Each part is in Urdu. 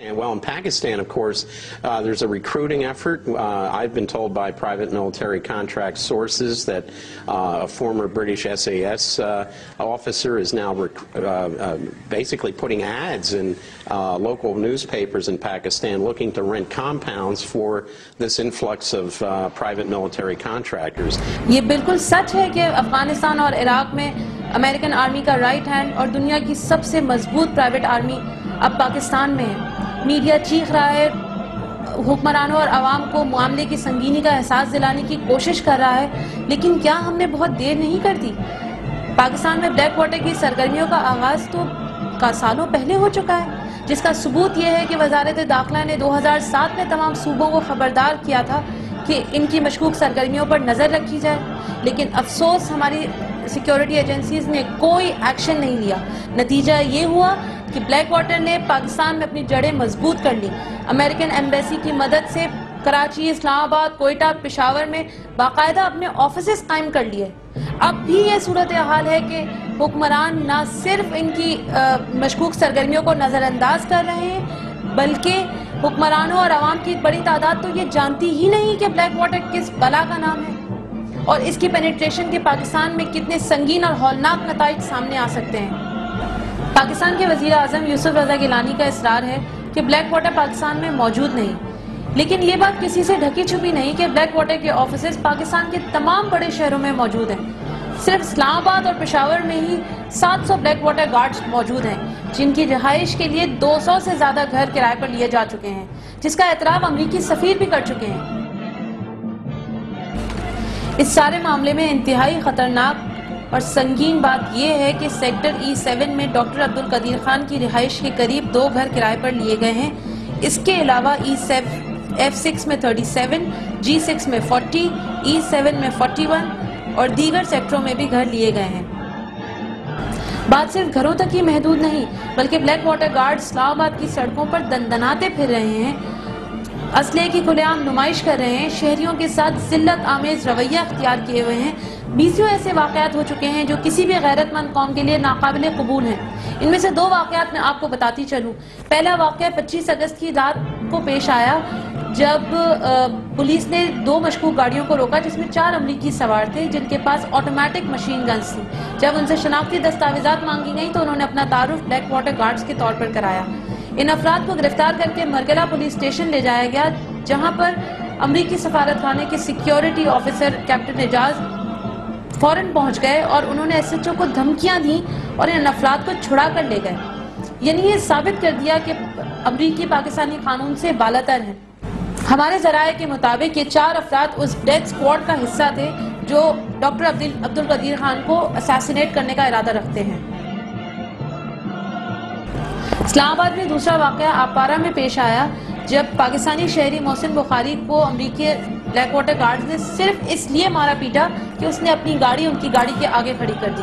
And well, in Pakistan, of course, there's a recruiting effort. I've been told by private military contract sources that a former British SAS officer is now basically putting ads in local newspapers in Pakistan looking to rent compounds for this influx of private military contractors. یہ بالکل سچ ہے کہ افغانستان اور عراق میں امریکن آرمی کا رائٹ ہینڈ اور دنیا کی سب سے مضبوط پرائیویٹ آرمی اب پاکستان میں ہے. میڈیا چیخ رہا ہے، حکمرانوں اور عوام کو معاملے کی سنگینی کا احساس دلانے کی کوشش کر رہا ہے، لیکن کیا ہم نے بہت دیر نہیں کر دی؟ پاکستان میں بلیک واٹر کی سرگرمیوں کا آغاز تو سالوں پہلے ہو چکا ہے، جس کا ثبوت یہ ہے کہ وزارت داخلہ نے 2007 میں تمام صوبوں کو خبردار کیا تھا کہ ان کی مشکوک سرگرمیوں پر نظر رکھی جائے. لیکن افسوس ہماری سیکیورٹی ایجنسیز نے کوئی ایکشن نہیں لیا. نتیجہ یہ ہوا کہ بلیک واٹر نے پاکستان میں اپنی جڑیں مضبوط کر لی. امریکن ایمبیسی کی مدد سے کراچی، اسلام آباد، کوئٹہ، پشاور میں باقاعدہ اپنے آفیسز قائم کر لیے. اب بھی یہ صورتحال ہے کہ حکمران نہ صرف ان کی مشکوک سرگرمیوں کو نظر انداز کر رہے ہیں، بلکہ حکمرانوں اور عوام کی بڑی تعداد تو یہ جانتی ہی نہیں کہ بلیک واٹر کس بلا کا نام ہے اور اس کی پینیٹریشن کے پاکستان میں کتنے سنگین اور ہولناک نتائج سامنے آ سکتے ہیں. پاکستان کے وزیر اعظم یوسف رضا گیلانی کا اصرار ہے کہ بلیک واٹر پاکستان میں موجود نہیں، لیکن یہ بات کسی سے ڈھکی چھپی نہیں کہ بلیک واٹر کے آفیسز پاکستان کے تمام بڑے شہروں میں موجود ہیں. صرف اسلام آباد اور پشاور میں ہی 700 بلیک واٹر گارڈز موجود ہیں، جن کی رہائش کے لیے 200 سے زیادہ گھر کرائے پر لیے جا چکے ہیں، جس کا اعتراف امریکی سفیر بھی کر چکے ہیں. اس سارے معاملے میں انتہائی خطرناک اور سنگین بات یہ ہے کہ سیکٹر E7 میں ڈاکٹر عبدالقدیر خان کی رہائش کے قریب 2 گھر کرائے پر لیے گئے ہیں. اس کے علاوہ F6 میں 37، G6 میں 40، E7 میں 41 اور دیگر سیکٹروں میں بھی گھر لیے گئے ہیں. بات صرف گھروں تک ہی محدود نہیں، بلکہ بلیک واٹر گارڈ اسلام آباد کی سڑکوں پر دندناتے پھر رہے ہیں، اسلحے کی کھلے عام نمائش کر رہے ہیں، شہریوں کے ساتھ ذلت آمیز رویہ اختیار کیے ہوئے ہیں. 20 ایسے واقعات ہو چکے ہیں جو کسی بھی غیرت مند قوم کے لیے ناقابل قبول ہیں. ان میں سے 2 واقعات میں آپ کو بتاتی چلوں. پہلا واقعہ 25 اگست کی رات کو پیش آیا جب پولیس نے 2 مشکوک گاڑیوں کو روکا جس میں 4 امریکی سوار تھے جن کے پاس آٹومیٹک مشین گنز تھی. جب ان سے شناختی دستاویزات مانگی گئیں تو انہوں نے اپنا تعارف بلیک واٹر گارڈز کے طور پر کرایا. ان افراد کو گرفتار کر کے مرگلہ پولیس اسٹیشن لے جایا گیا، جہاں پر امریکی سفارت خانے کے سیکیورٹی آفیسر کیپٹن اعجاز فوراً پہنچ گئے اور انہوں نے SHO کو دھمکیاں دیں اور ان افراد کو چھڑا کر لے گئے. یعنی یہ ثابت کر دیا کہ امریکی پاکستانی قانون سے بالاتر ہیں. ہمارے ذرائع کے مطابق یہ 4 افراد اس ڈیتھ اسکواڈ کا حصہ تھے جو ڈاکٹر عبدالقدیر خان کو اساسینیٹ کرنے کا ارادہ رکھتے ہیں. اسلام آباد میں دوسرا واقعہ آپارہ میں پیش آیا جب پاکستانی شہری محسن بخاری کو امریکی بلیک واٹر گارڈز نے صرف اس لیے مارا پیٹا کہ اس نے اپنی گاڑی ان کی گاڑی کے آگے کھڑی کر دی.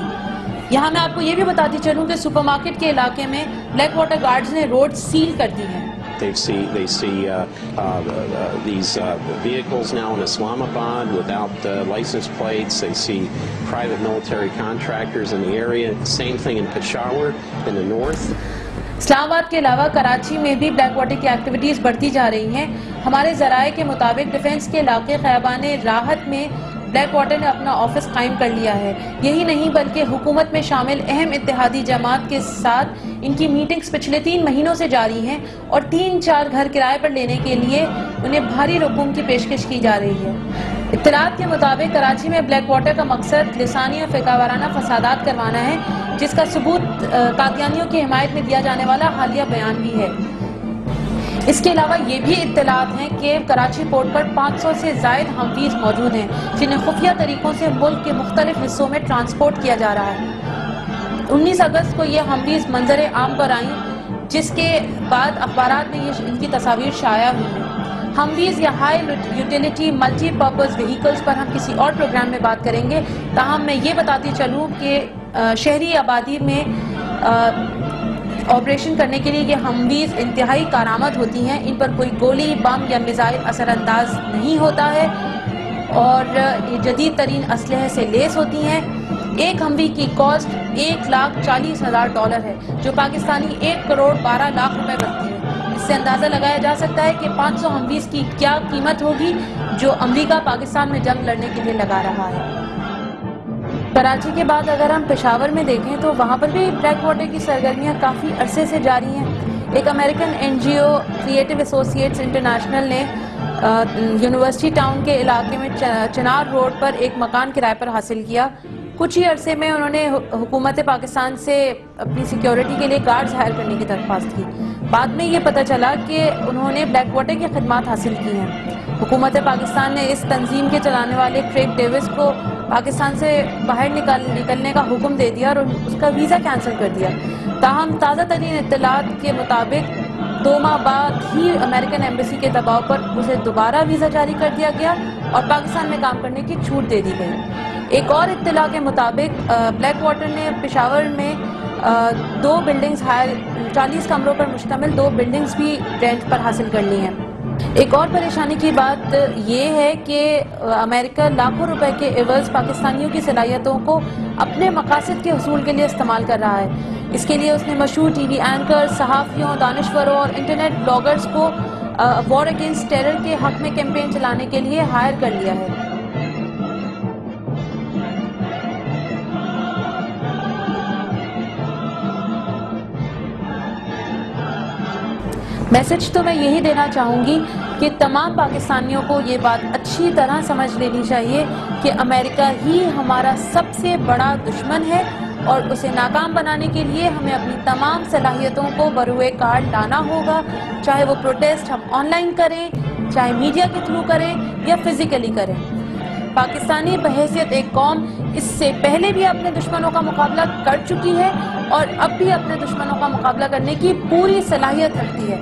یہاں میں آپ کو یہ بھی بتاتی چلوں کہ سپر مارکیٹ کے علاقے میں بلیک واٹر گارڈز نے روڈ سیل کر دی ہیں. They see these vehicles now in Islamabad without license plates. They see private military contractors in the area. Same thing in Peshawar in the north. اسلام آباد کے علاوہ کراچی میں بھی بلیک واٹر کی ایکٹیویٹیز بڑھتی جا رہی ہیں. ہمارے ذرائع کے مطابق ڈیفنس کے علاقے خیابان راحت میں بلیک واٹر نے اپنا آفس قائم کر لیا ہے. یہی نہیں بلکہ حکومت میں شامل اہم اتحادی جماعت کے ساتھ ان کی میٹنگز پچھلے 3 مہینوں سے جاری ہیں اور 3-4 گھر کرائے پر لینے کے لیے انہیں بھاری رقوم کی پیشکش کی جا رہی ہے. اطلاعات کے مطابق کراچی میں بلیک واٹر کا مقصد لسانی اور فقہ وارانہ فسادات کروانا ہے، جس کا ثبوت قادیانیوں کی حمایت میں دیا جانے والا حالیہ بیان بھی ہے. اس کے علاوہ یہ بھی اطلاعات ہیں کہ کراچی پورٹ پر 500 سے زائد ہمویز موجود ہیں جنہیں خفیہ طریقوں سے ملک کے مختلف حصوں میں ٹرانسپورٹ کیا جا رہا ہے. 19 اگست کو یہ ہمویز منظر عام پر آئیں، جس کے بعد اخبارات میں ان کی تصاویر شائع ہوئی ہیں. ہمویز یا high utility multi purpose vehicles پر ہم کسی اور پروگرام میں بات کریں گے. تاہم میں یہ بتاتی چلوں کہ شہری آبادی میں آپریشن کرنے کے لیے یہ ہمویز انتہائی کارآمد ہوتی ہیں. ان پر کوئی گولی، بم یا میزائل اثر انداز نہیں ہوتا ہے اور یہ جدید ترین اسلحے سے لیس ہوتی ہیں. ایک ہموی کی کاسٹ $1,40,000 ہے جو پاکستانی 1 کروڑ 12 لاکھ روپے بنتی ہے. اس اس سے اندازہ لگایا جا سکتا ہے کہ 500 ہمویز کی کیا قیمت ہوگی جو امریکہ پاکستان میں جنگ لڑنے کے لیے لگا رہا ہے۔ کراچی کے بعد اگر ہم پشاور میں دیکھیں تو وہاں پر بھی بلیک واٹر کی سرگرمیاں کافی عرصے سے جاری ہیں۔ ایک American NGO creative associates international نے یونیورسٹی ٹاؤن کے علاقے میں چنار روڈ پر ایک مکان کرائے پر حاصل کیا۔ کچھ ہی عرصے میں انہوں نے حکومت پاکستان سے اپنی سیکیورٹی کے لیے گارڈز ہائر کرنے کی درخواست کی۔ بعد میں یہ پتہ چلا کہ انہوں نے بلیک واٹر کی خدمات حاصل کی ہیں۔ حکومت پاکستان نے اس تنظیم کے چلانے والے کریگ ڈیوس کو پاکستان سے باہر نکلنے کا حکم دے دیا اور اس کا ویزا کینسل کر دیا۔ تاہم تازہ ترین اطلاعات کے مطابق 2 ماہ بعد ہی امریکن ایمبیسی کے دباؤ پر اسے دوبارہ ویزا جاری کر دیا گیا اور پاکستان میں کام کرنے کی چھوٹ دے دی گئی۔ ایک اور اطلاع کے مطابق بلیک واٹر نے پشاور میں 2 بلڈنگز 40 کمروں پر مشتمل 2 بلڈنگز بھی رینٹ پر حاصل کر لی ہیں۔ ایک اور پریشانی کی بات یہ ہے کہ امریکہ لاکھوں روپے کے عوض پاکستانیوں کی صلاحیتوں کو اپنے مقاصد کے حصول کے لیے استعمال کر رہا ہے۔ اس کے لیے اس نے مشہور ٹی وی اینکر، صحافیوں، دانشوروں اور انٹرنیٹ بلاگرز کو وار اگینسٹ ٹیرر کے حق میں کیمپین چلانے کے لیے ہائر کر لیا ہے۔ میسج تو میں یہی دینا چاہوں گی کہ تمام پاکستانیوں کو یہ بات اچھی طرح سمجھ لینی چاہیے کہ امریکہ ہی ہمارا سب سے بڑا دشمن ہے اور اسے ناکام بنانے کے لیے ہمیں اپنی تمام صلاحیتوں کو بروئے کار لانا ہوگا، چاہے وہ پروٹیسٹ ہم آن لائن کریں، چاہے میڈیا کے تھرو کریں یا فزیکلی کریں۔ پاکستانی بحیثیت ایک قوم اس سے پہلے بھی اپنے دشمنوں کا مقابلہ کر چکی ہے اور اب بھی اپنے دشمنوں کا مقابلہ کرنے کی پوری صلاحیت رکھتی ہے۔